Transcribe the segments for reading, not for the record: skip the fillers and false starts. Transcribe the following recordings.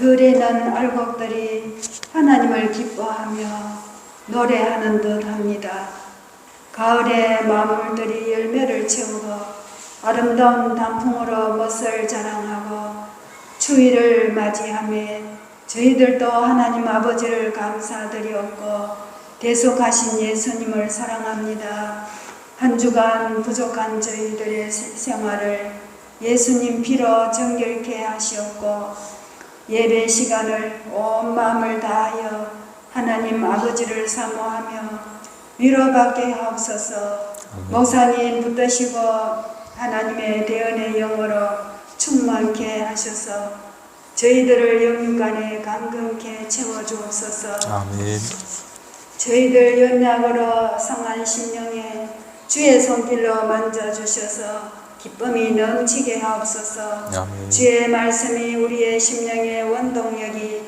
들에는 알곡들이 하나님을 기뻐하며 노래하는 듯합니다. 가을에 마물들이 열매를 채우고 아름다운 단풍으로 멋을 자랑하고 추위를 맞이하며 저희들도 하나님 아버지를 감사드리옵고 대속하신 예수님을 사랑합니다. 한 주간 부족한 저희들의 생활을 예수님 피로 정결케 하시옵고 예배 시간을 온 마음을 다하여 하나님 아버지를 사모하며 위로받게 하옵소서. 목사님 붙드시고 하나님의 대언의 영으로 충만케 하셔서 저희들을 영육간에 감금케 채워주옵소서. 아멘. 저희들 연약으로 상한 심령에 주의 손길로 만져주셔서 기쁨이 넘치게 하옵소서. 아멘. 주의 말씀이 우리의 심령의 원동력이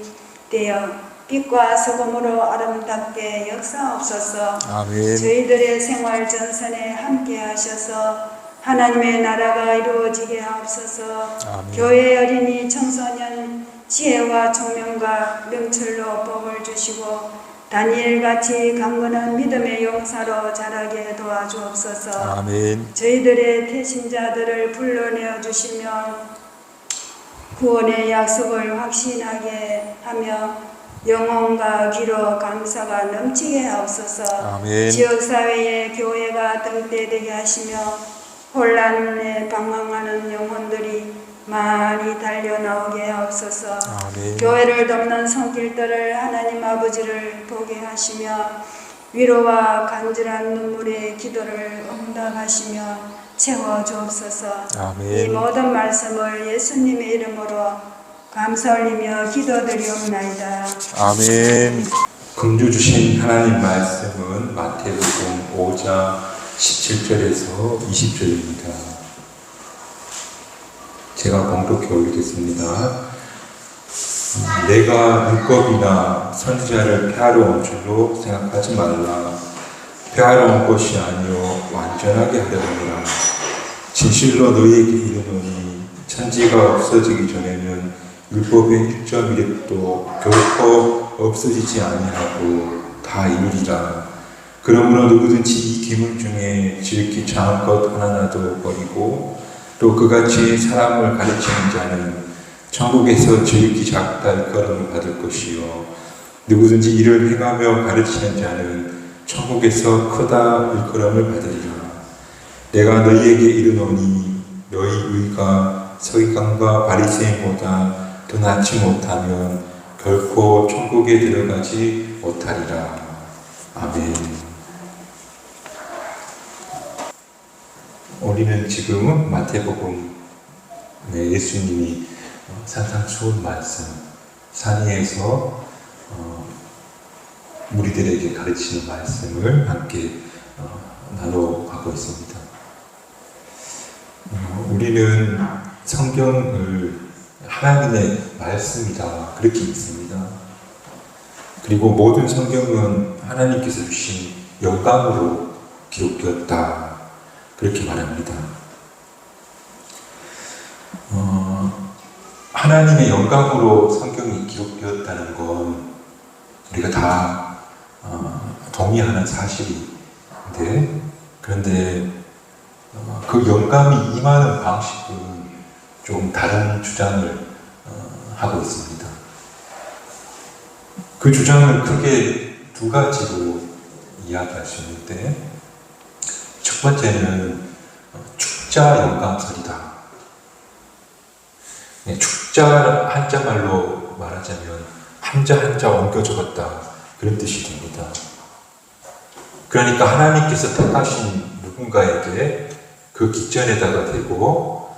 되어 빛과 소금으로 아름답게 역사하옵소서. 아멘. 저희들의 생활 전선에 함께 하셔서 하나님의 나라가 이루어지게 하옵소서. 아멘. 교회 어린이 청소년 지혜와 총명과 명철로 복을 주시고 다니엘같이 강건한 믿음의 용사로 자라게 도와주옵소서. 아멘. 저희들의 태신자들을 불러내어 주시며 구원의 약속을 확신하게 하며 영혼과 귀로 감사가 넘치게 하옵소서. 아멘. 지역사회에 교회가 등대되게 하시며 혼란에 방황하는 영혼들이 많이 달려나오게 하옵소서. 아멘. 교회를 돕는 손길들을 하나님 아버지를 보게 하시며 위로와 간절한 눈물의 기도를 응답하시며 채워주옵소서. 아멘. 이 모든 말씀을 예수님의 이름으로 감사 올리며 기도드리옵나이다. 아멘. 금주 주신 하나님 말씀은 마태복음 5장 17절에서 20절입니다. 제가 봉독해 올리겠습니다. 내가 율법이나 선지자를 폐하러 온 줄로 생각하지 말라. 폐하러 온 것이 아니요 완전하게 하려느니라. 진실로 너희에게 이르노니 천지가 없어지기 전에는 율법의 1.1획도 결코 없어지지 아니하고 다 이루리라. 그러므로 누구든지 이 계명 중에 지극히 작은 것 하나라도 버리고 또 그같이 사람을 가르치는 자는 천국에서 지극히 작다 일컬음을 받을 것이요 누구든지 이를 행하며 가르치는 자는 천국에서 크다 일컬음을 받으리라. 내가 너희에게 이르노니 너희 의가 서기관과 바리새인보다 더 낫지 못하면 결코 천국에 들어가지 못하리라. 아멘. 우리는 지금 마태복음에 예수님이 산상수훈 말씀 산 위에서 무리들에게 가르치는 말씀을 함께 나눠가고 있습니다. 우리는 성경을 하나님의 말씀이다 그렇게 믿습니다. 그리고 모든 성경은 하나님께서 주신 영감으로 기록되었다 그렇게 말합니다. 하나님의 영감으로 성경이 기록되었다는 건 우리가 다 동의하는 사실인데, 그런데 그 영감이 임하는 방식은 좀 다른 주장을 하고 있습니다. 그 주장을 크게 두 가지로 이야기할 수 있는데, 첫 번째는 축자 영감설이다. 축자 한자말로 말하자면 한자 한자 옮겨 적었다 그런 뜻이 됩니다. 그러니까 하나님께서 택하신 누군가에게 그 기전에다가 대고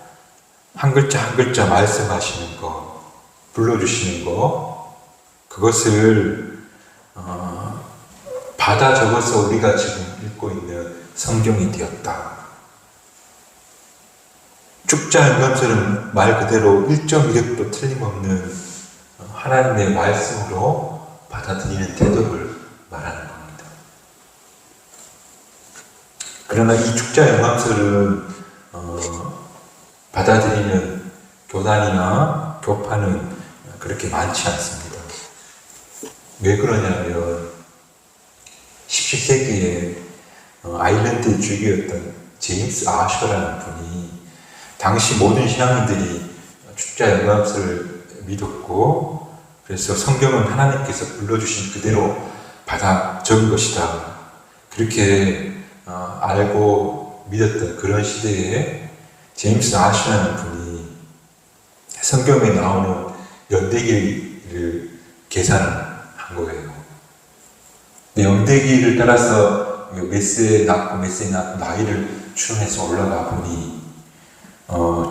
한 글자 한 글자 말씀하시는 거, 불러주시는 거, 그것을 받아 적어서 우리가 지금 읽고 있는 성경이 되었다. 축자 영감설은 말 그대로 1.1획도 틀림없는 하나님의 말씀으로 받아들이는 태도를 말하는 겁니다. 그러나 이 축자 영감설은 받아들이는 교단이나 교파는 그렇게 많지 않습니다. 왜 그러냐면 17세기에 아일랜드 주교였던 제임스 아셔라는 분이 당시 모든 신앙인들이 축자 영감서를 믿었고, 그래서 성경은 하나님께서 불러주신 그대로 받아 적은 것이다, 그렇게 알고 믿었던 그런 시대에 제임스 아셔라는 분이 성경에 나오는 연대기를 계산한 거예요. 연대기를 따라서 메스에 낳고 나이를 추론해서 올라가 보니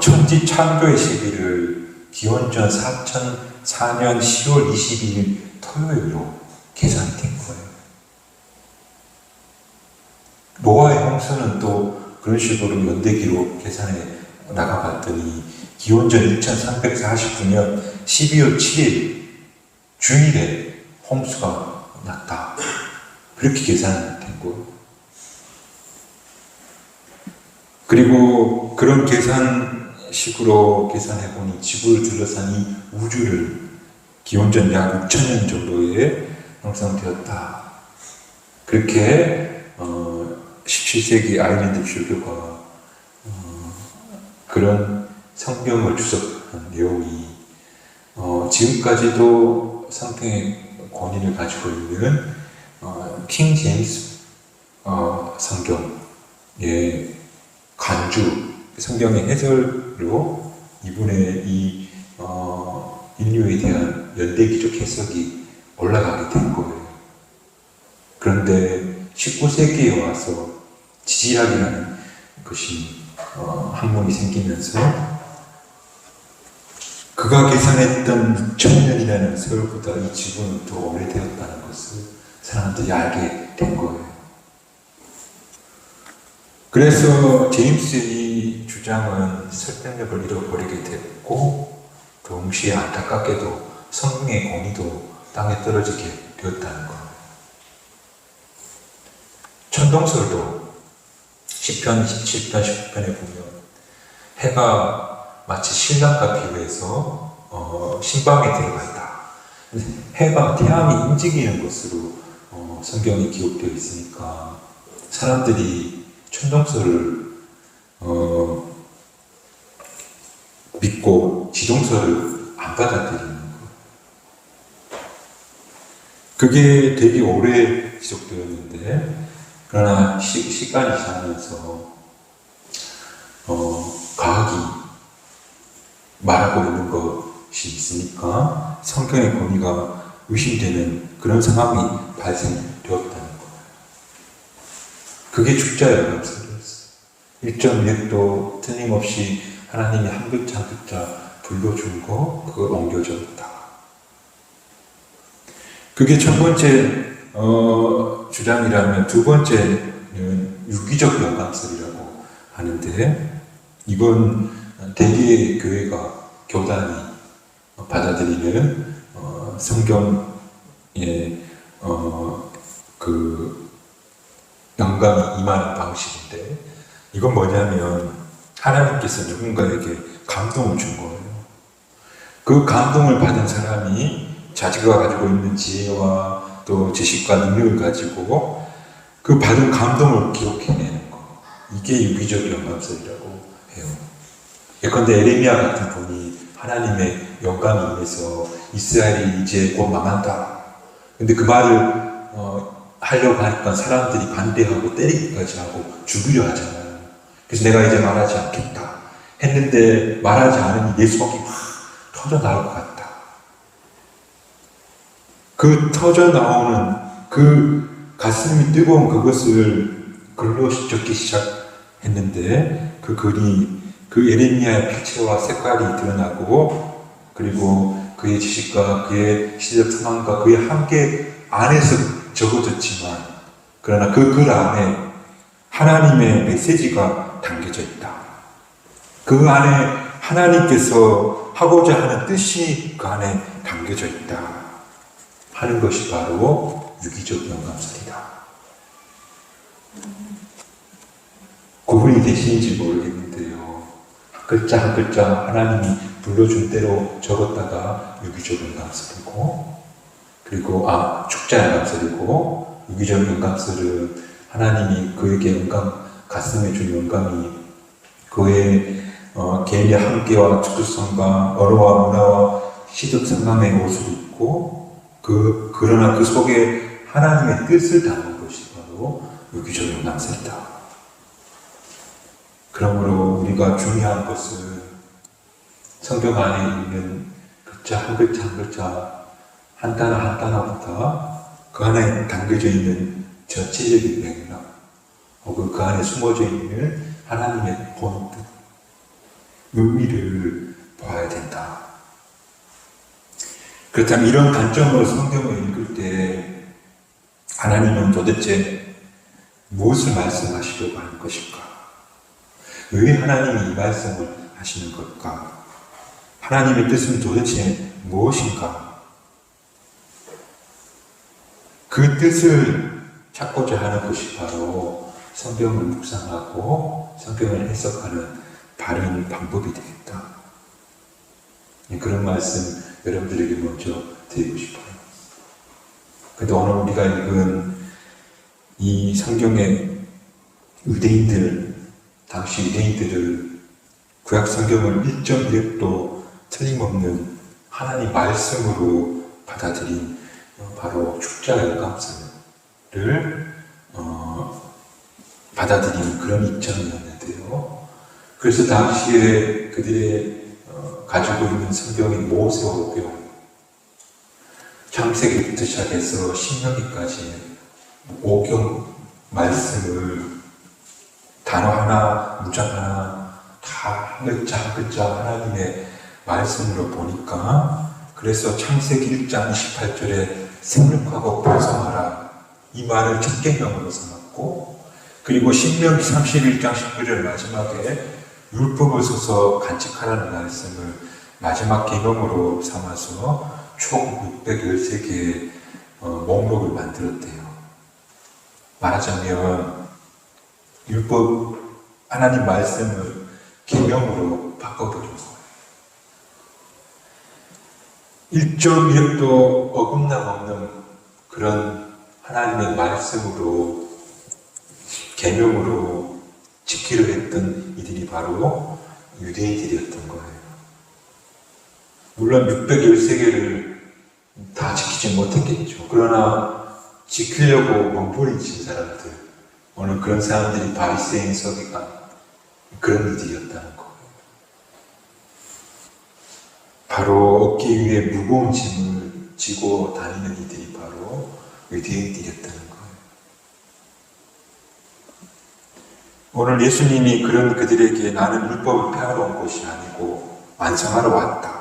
천지 창조의 시기를 기원전 4004년 10월 22일 토요일로 계산이 된 거예요. 노아의 홍수는 또 그런 식으로 연대기로 계산해 나가봤더니 기원전 2349년 12월 7일 주일에 홍수가 났다, 그렇게 계산된 거예요. 그리고 그런 계산식으로 계산해보니 지구를 둘러싼 이 우주를 기원전 약 6천년 정도에 형성되었다, 그렇게 17세기 아일랜드 주교가 그런 성경을 주석한 내용이 지금까지도 성경의 권위를 가지고 있는 킹 제임스 성경의 간주, 성경의 해설로 이분의 이 인류에 대한 연대기적 해석이 올라가게 된 거예요. 그런데 19세기에 와서 지질학이라는 것이 학문이 생기면서 그가 계산했던 6천년이라는 세월보다 이 지구는 더 오래되었다는 것을 사람들이 알게 된 거예요. 그래서 제임스의 주장은 설득력을 잃어버리게 됐고, 동시에 안타깝게도 성경의 권위도 땅에 떨어지게 되었다는 거예요. 천동설도 시편 27편 19편에 보면 해가 마치 신랑과 비유해서 신방에 들어가 있다, 해가 태양이 움직이는 것으로 성경이 기록되어 있으니까 사람들이 천동설을 믿고 지동설을 안 받아들이는 거예요. 그게 되게 오래 지속되었는데, 그러나 시간이 지나면서 과학이 말하고 있는 것이 있으니까 성경의 권위가 의심되는 그런 상황이 발생되었다는 거예요. 그게 축자 영감설이었어요. 1.1도 틀림없이 하나님이 한 글자 한 글자 불러준 거, 그걸 옮겨줬다. 그게 첫 번째 주장이라면, 두 번째는 유기적 영감설이라고 하는데, 이건 대개의 교회가, 교단이 받아들이는 성경의 그 영감이 임하는 방식인데, 이건 뭐냐면 하나님께서 누군가에게 감동을 준 거예요. 그 감동을 받은 사람이 자기가 가지고 있는 지혜와 또 지식과 능력을 가지고 그 받은 감동을 기록해내는 거, 이게 유기적 영감설이라고 해요. 예컨대 에레미야 같은 분이 하나님의 영감이 임해서 이스라엘이 이제 곧 망한다, 근데 그 말을 하려고 하니까 사람들이 반대하고 때리기까지 하고 죽이려 하잖아요. 그래서 내가 이제 말하지 않겠다 했는데, 말하지 않으니 내 속이 막 터져 나올 것 같다. 그 터져 나오는 그 가슴이 뜨거운 그것을 글로 적기 시작했는데, 그 글이 그 예레미야의 필체와 색깔이 드러나고, 그리고 그의 지식과 그의 시대적 상황과 그의 한계 안에서 적어졌지만, 그러나 그 글 안에 하나님의 메시지가 담겨져 있다. 그 안에 하나님께서 하고자 하는 뜻이 그 안에 담겨져 있다 하는 것이 바로 유기적 영감설이다. 구분이 되시는지 모르겠는데요, 한 글자 한 글자 하나님이 불러준 대로 적었다가 유기적 응답설이고, 그리고 축자 응답설이고, 유기적 응답설은 하나님이 그에게 가슴에 준 영감이 그의 개인의 함께와 특수성과 언어와 문화와 시적 성감의 옷을 입고 그러나 그 속에 하나님의 뜻을 담은 것이 바로 유기적 영감설이다. 그러므로 우리가 중요한 것은 성경 안에 있는 글자 한 글자 한 글자 한 단어 한 단어보다 그 안에 담겨져 있는 전체적인 맥락 혹은 그 안에 숨어져 있는 하나님의 본뜻, 의미를 봐야 된다. 그렇다면 이런 관점으로 성경을 읽을 때 하나님은 도대체 무엇을 말씀하시려고 하는 것일까? 왜 하나님이 이 말씀을 하시는 걸까? 하나님의 뜻은 도대체 무엇인가? 그 뜻을 찾고자 하는 것이 바로 성경을 묵상하고 성경을 해석하는 바른 방법이 되겠다. 그런 말씀 여러분들에게 먼저 드리고 싶어요. 근데 오늘 우리가 읽은 이 성경의 당시 유대인들을 구약 성경을 1.1도 틀림없는 하나님 말씀으로 받아들인 바로 축자 영감설을 받아들이는 그런 입장이었는데요. 그래서 당시에 그들의 가지고 있는 성경인 모세오경, 창세기부터 시작해서 신명기까지 오경 말씀을 단어 하나, 문장 하나 다 한 글자 한 글자 하나님의 말씀으로 보니까 그래서 창세기 1장 28절에 생육하고 번성하라 이 말을 첫 계명으로 삼았고 그리고 신명기 31장 19절 마지막에 율법을 써서 간직하라는 말씀을 마지막 계명으로 삼아서 총 613개의 목록을 만들었대요. 말하자면 율법 하나님 말씀을 계명으로 바꿔버린 거예요. 1.1도 어긋남 없는 그런 하나님의 말씀으로 계명으로 지키려 했던 이들이 바로 유대인들이었던 거예요. 물론 613개를 다 지키지 못했겠죠. 그러나 지키려고 몸부림친 사람들, 오늘 그런 사람들이 바리새인 서기관 그런 이들이었다는 거예요. 바로 어깨 위에 무거운 짐을 지고 다니는 이들이 바로 유대인들이었다는 거예요. 오늘 예수님이 그런 그들에게 나는 율법을 폐하러 온 것이 아니고 완성하러 왔다.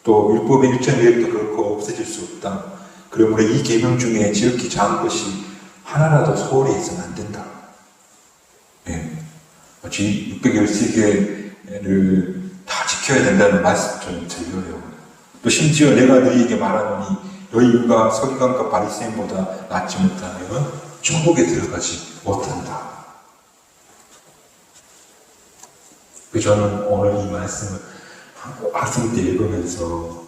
또 율법의 1.1도 그렇고 없어질 수 없다. 그러므로 이 계명 중에 지극히 작은 것이 하나라도 소홀히 있으면 안 된다. 네. 마치 613개를 다 지켜야 된다는 말씀처럼 들려요. 또 심지어 내가 너희에게 말하노니 너희가 서기관과 바리새인보다 낫지 못하면 천국에 들어가지 못한다. 저는 오늘 이 말씀을 학생 때 읽으면서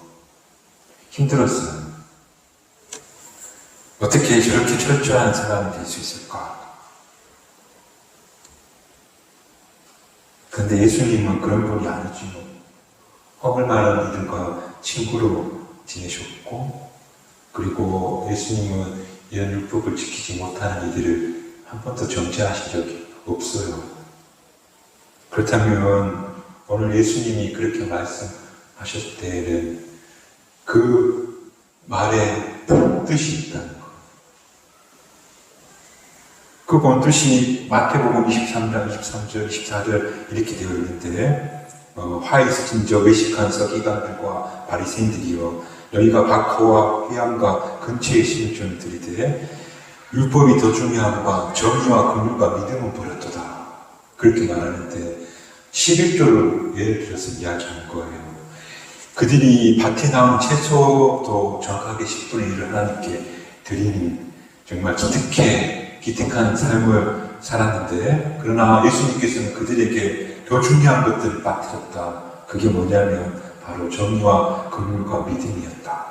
힘들었어요. 어떻게 저렇게 철저한 사람이 될 수 있을까? 근데 예수님은 그런 분이 아니지요. 허물많은 이들과 친구로 지내셨고, 그리고 예수님은 이런 율법을 지키지 못하는 이들을 한 번도 정죄하신 적이 없어요. 그렇다면 오늘 예수님이 그렇게 말씀하셨을 때에는 그 말에 뜻이 있다는 거예요. 그 본뜻이 마태복음 23장 23절 24절 이렇게 되어 있는데 화 있으신 저 외식한 서기관들과 바리새인들이여 너희가 박하와 회양과 근처에 심을 줄 들이되 율법이 더 중요함과 정의와 긍휼과 믿음은 버렸도다. 그렇게 말하는데 11조를 예를 들어서 이야기하는 거예요. 그들이 밭에 나온 채소도 정확하게 10분의 1을 하나님께 드리는 정말 기특한 삶을 살았는데 그러나 예수님께서는 그들에게 더 중요한 것들을 빠뜨렸다. 그게 뭐냐면 바로 정의와 긍휼과 믿음이었다.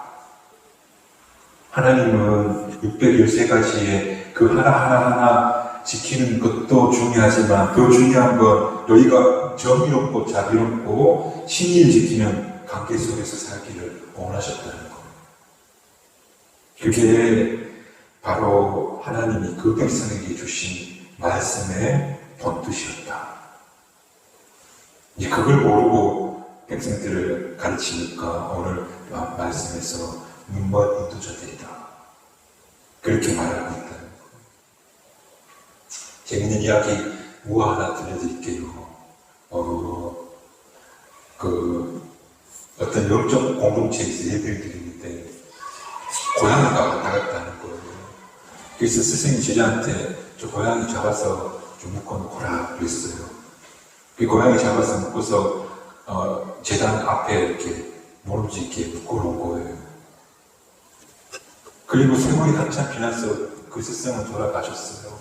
하나님은 613가지의 그 하나하나 지키는 것도 중요하지만 더 중요한 건 너희가 정의롭고 자비롭고 신의를 지키는 관계 속에서 살기를 원하셨다는 거예요. 그게 바로 하나님이 그 백성에게 주신 말씀의 본뜻이었다. 이제 그걸 모르고 백성들을 가르치니까 오늘 말씀에서 눈먼 인도자들이다. 그렇게 말하고 있다는 거예요. 재밌는 이야기 하나 들려드릴게요. 어떤 영적 공동체에서 예배를 드리는데 고양이가 왔다 갔다 하는 거예요. 그래서 스승이 제자한테 저 고양이 잡아서 좀 묶어놓거라 그랬어요. 그 고양이 잡아서 묶어서 제단 앞에 이렇게 모름지 이렇게 묶어놓은 거예요. 그리고 세월이 한참 지나서 그 스승은 돌아가셨어요.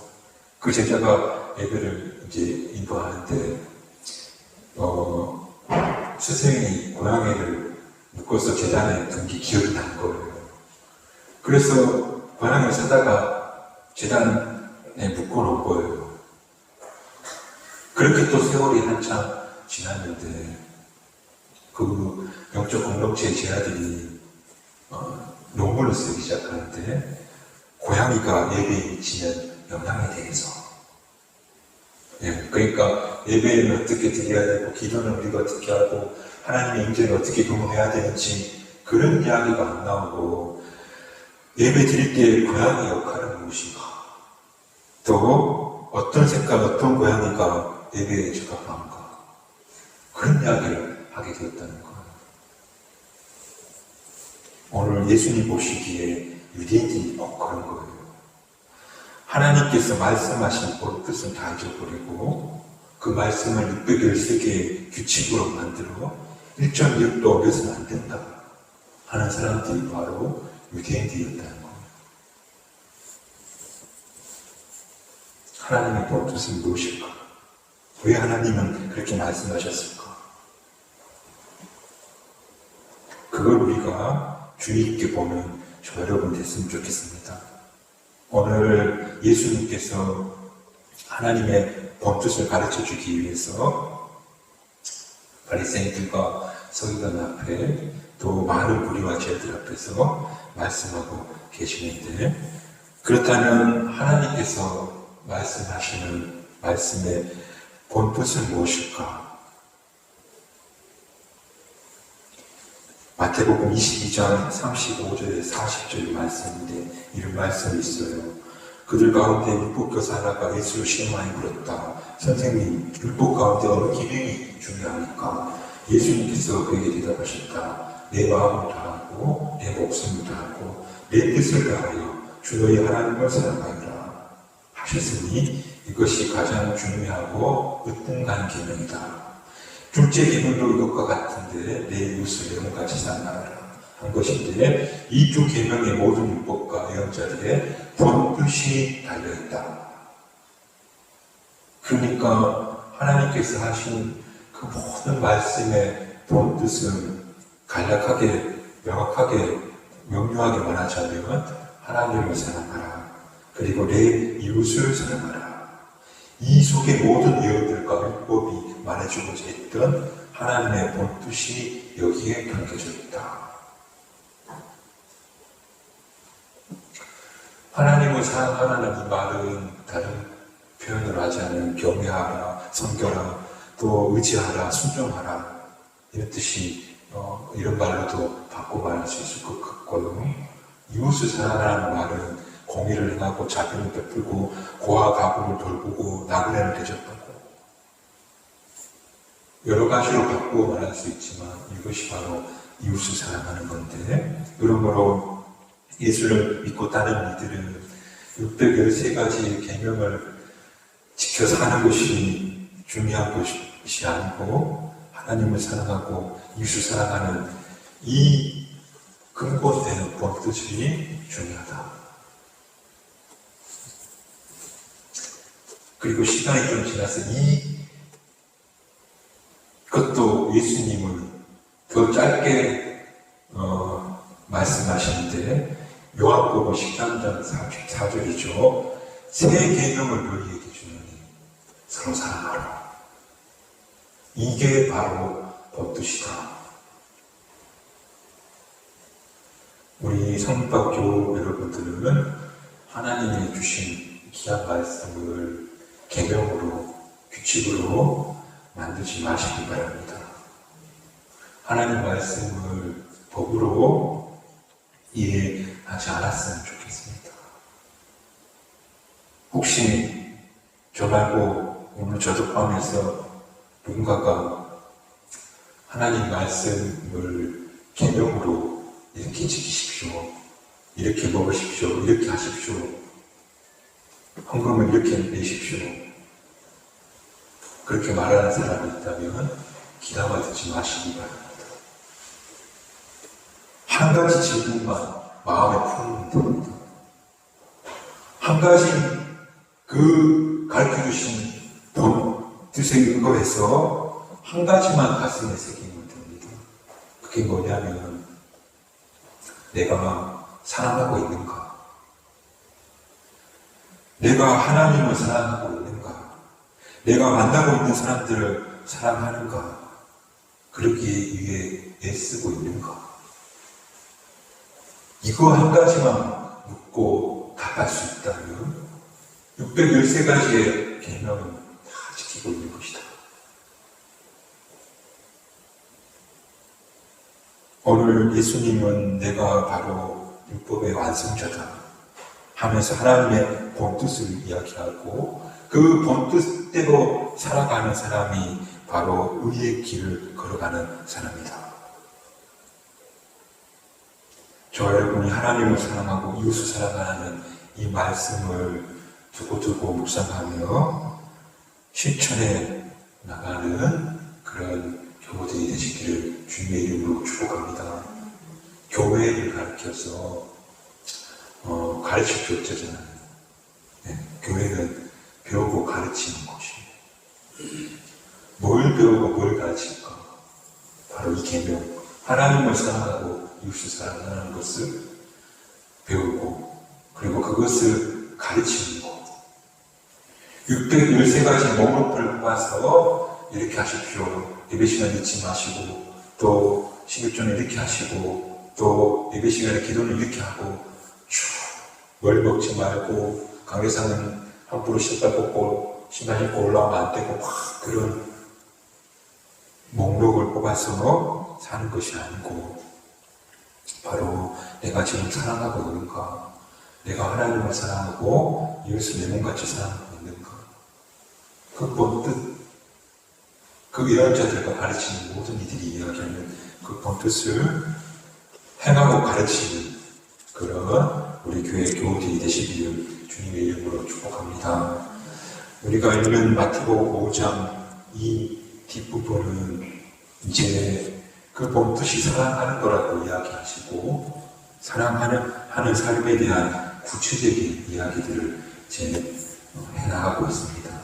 그 제자가 예배를 이제 인도하는데 스승이 고양이를 묶어서 제단에 둔 게 기억이 난 거예요. 그래서 고양이를 사다가 제단에 묶어놓은 거예요. 그렇게 또 세월이 한참 지났는데 그 영적 공동체의 제자들이 논문을 쓰기 시작하는데 고양이가 예배에 미치는 영향에 대해서 그러니까 예배는 어떻게 드려야 되고 기도는 우리가 어떻게 하고 하나님의 임재를 어떻게 경험해야 되는지 그런 이야기가 안 나오고 예배 드릴 때 고양이 역할은 무엇인가 또 어떤 색깔 어떤 고양이가 예배에 적합한가 그런 이야기를 하게 되었다는 거예요. 오늘 예수님 보시기에 유대인들이 꼭 그런 거예요. 하나님께서 말씀하신 뜻은 다 잊어버리고 그 말씀을 613개의 규칙으로 만들어 1.6도 어겨서는 안 된다 하는 사람들이 바로 유대인들이었다는 거예요. 하나님의 뜻은 무엇일까? 왜 하나님은 그렇게 말씀하셨을까? 그걸 우리가 주의 있게 보는 저 여러분 됐으면 좋겠습니다. 오늘 예수님께서 하나님의 본뜻을 가르쳐 주기 위해서 바리새인들과 서기관 앞에 또 많은 무리와 제자들 앞에서 말씀하고 계시는데 그렇다면 하나님께서 말씀하시는 말씀의 본뜻은 무엇일까? 마태복음 22장 35절에 40절 말씀인데 이런 말씀이 있어요. 그들 가운데 율법교사 하나가 예수를 시험하여 물었다. 선생님, 율법 가운데 어느 기능이 중요합니까? 예수님께서 그에게 대답하셨다. 내 마음을 다하고 내 목숨을 다하고 내 뜻을 다하여 주 너희 하나님을 사랑하여라 하셨으니 이것이 가장 중요하고 으뜸간 계명이다. 둘째 계명도 이것과 같은데 내 이웃을 내 몸같이 사랑하라 한 것인데 이 두 계명의 모든 율법과 예언자들의 본뜻이 달려있다. 그러니까 하나님께서 하신 그 모든 말씀의 본뜻은 간략하게 명확하게 명료하게 말하자면 하나님을 사랑하라 그리고 내 이웃을 사랑하라. 이 속의 모든 예언들과 율법이 말해주고자 했던 하나님의 본뜻이 여기에 담겨져 있다. 하나님을 사랑하라는 이 말은 다른 표현을 하지 않은 경외하라, 섬겨라, 또 의지하라, 순종하라 이런 뜻이 이런 말로도 바꿔 말할 수 있을 것 같고요. 이웃을 사랑하라는 말은 공의를 행하고 자비를 베풀고 고아 가부를 돌보고 나그네를 대접하고 여러 가지로 바꾸어 말할 수 있지만 이것이 바로 이웃을 사랑하는 건데 그러므로 예수를 믿고 따르는 이들은 613가지의 계명을 지켜서 하는 것이 중요한 것이 아니고 하나님을 사랑하고 이웃을 사랑하는 이 근본되는 본뜻이 중요하다. 그리고 시간이 좀 지나서 이 그것도 예수님은 더 짧게 말씀하시는데 요한복음 13장 4절이죠. 새 계명을 너희에게 주노니 서로 사랑하라. 이게 바로 법도시다. 우리 성박교 여러분들은 하나님이 주신 귀한 말씀을 계명으로 규칙으로 만들지 마시기 바랍니다. 하나님 말씀을 법으로 이해하지 않았으면 좋겠습니다. 혹시 저 말고 오늘 저도 포함해서 누군가가 하나님 말씀을 계명으로 이렇게 지키십시오, 이렇게 먹으십시오, 이렇게 하십시오, 헌금을 이렇게 내십시오, 그렇게 말하는 사람이 있다면 귀담아 듣지 마시기 바랍니다. 한 가지 질문만 마음에 품으면 됩니다. 한 가지 그 가르쳐주신 뜻에 근거해서 한 가지만 가슴에 새기면 됩니다. 그게 뭐냐면 내가 사랑하고 있는가? 내가 하나님을 사랑하고 있는가? 내가 만나고 있는 사람들을 사랑하는가? 그러기 위해 애쓰고 있는가? 이거 한 가지만 묻고 답할 수 있다면 613가지의 계명은 다 지키고 있는 것이다. 오늘 예수님은 내가 바로 율법의 완성자다 하면서 하나님의 본뜻을 이야기하고 그 본뜻대로 살아가는 사람이 바로 의의 길을 걸어가는 사람이다. 저 여러분이 하나님을 사랑하고 이웃을 사랑하는 이 말씀을 두고두고 묵상하며 실천해 나가는 그런 교우들이 되시기를 주님의 이름으로 축복합니다. 교회를 가르쳐서 가르칠 교육자잖아요. 네, 교회는 배우고 가르치는 곳이에요. 뭘 배우고 뭘 가르칠까? 바로 이 계명, 하나님을 사랑하고 이웃을 사랑하는 것을 배우고 그리고 그것을 가르치는 것. 613가지 목록을 뽑아서 이렇게 하십시오. 예배 시간 잊지 마시고 또 신격전을 이렇게 하시고 또 예배 시간에 기도는 이렇게 하고 뭘 먹지 말고 강대상은 함부로 신발 벗고 신발 신고 올라오면 안 되고 막 그런 목록을 뽑아서 사는 것이 아니고 바로 내가 지금 사랑하고 있는가, 내가 하나님을 사랑하고 이웃을 내 몸같이 사랑하고 있는가, 그 본뜻, 그 예언자들과 가르치는 모든 이들이 이야기하는 그 본뜻을 행하고 가르치는 그런 우리 교회 교우들이 되시기를 주님의 이름으로 축복합니다. 우리가 읽는 마태복음 5장 이 뒷부분은 이제 그 본뜻이 사랑하는 거라고 이야기하시고 사랑하는 삶에 대한 구체적인 이야기들을 이제 해나가고 있습니다.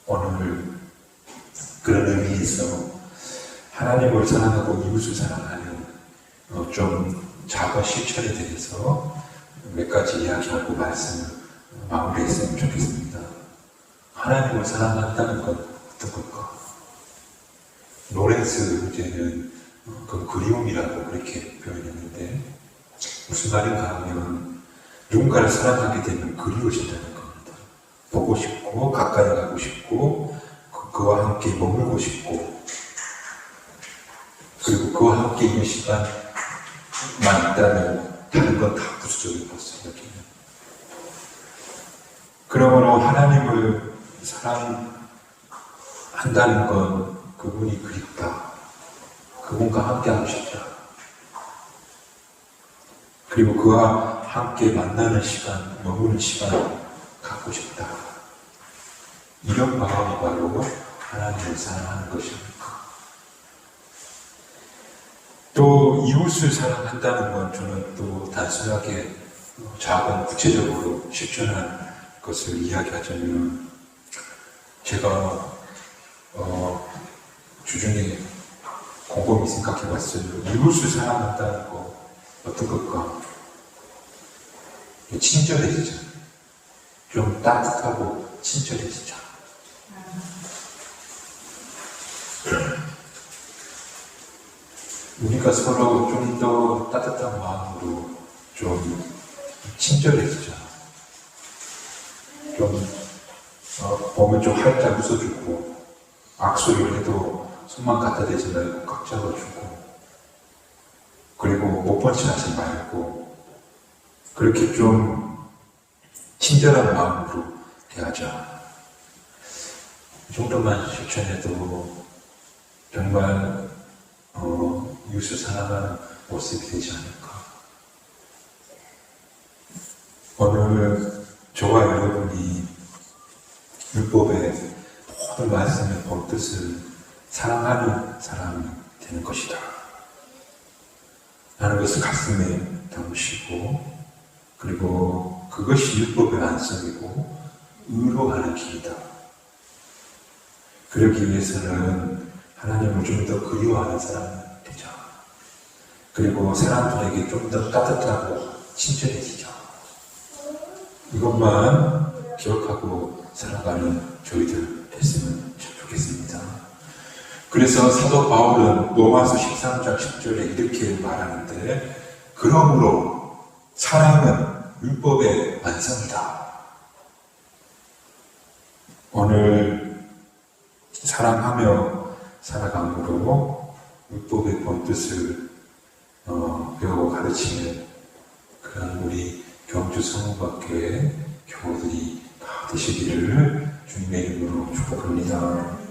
오늘 그런 의미에서 하나님을 사랑하고 이웃을 사랑하는 좀 작은 실천에 대해서 몇 가지 이야기하고 말씀을 마무리했으면 좋겠습니다. 하나님을 사랑한다는 건 어떤 걸까? 로렌스 문제는 그 그리움이라고 그렇게 표현했는데 무슨 말인가 하면 누군가를 사랑하게 되면 그리워진다는 겁니다. 보고 싶고 가까이 가고 싶고 그와 함께 머물고 싶고 그리고 그와 함께 있는 시간만 있다면 다른 건 다 부수적인 것을 생각해요. 그러므로 하나님을 사랑한다는 건 그분이 그립다. 그분과 함께 하고 싶다. 그리고 그와 함께 만나는 시간, 머무는 시간 갖고 싶다. 이런 마음이 바로 하나님을 사랑하는 것입니다. 또 이웃을 사랑한다는 건 저는 또 단순하게 작은 구체적으로 실천한 것을 이야기하자면 제가 주중에 곰곰이 생각해 봤어요. 이웃을 사랑한다는 거 어떤 것과 친절해지죠. 좀 따뜻하고 친절해지죠. 우리가 서로 좀 더 따뜻한 마음으로 좀 친절해지죠. 좀 보면 좀 활짝 웃어주고 악소리를 해도 손만 갖다 대지 말고 꽉 잡아주고 그리고 못 본 척 하지 말고 그렇게 좀 친절한 마음으로 대하자. 이 정도만 실천해도 정말 이웃을 사랑하는 모습이 되지 않을까. 오늘 저와 여러분이 율법의 모든 말씀을 본 뜻을 사랑하는 사람이 되는 것이다 라는 것을 가슴에 담으시고 그리고 그것이 율법의 완성이고 의로하는 길이다. 그러기 위해서는 하나님을 좀 더 그리워하는 사람이 되자. 그리고 사람들에게 좀 더 따뜻하고 친절해지자. 이것만 기억하고 살아가는 저희들 됐으면 좋겠습니다. 그래서 사도 바울은 로마서 13장 10절에 이렇게 말하는데 그러므로 사랑은 율법의 완성이다. 오늘 사랑하며 살아감으로 율법의 본뜻을 배우고 가르치는 그런 우리 경주 성문학교의 교우들이 다 되시기를 주님의 이름으로 축복합니다.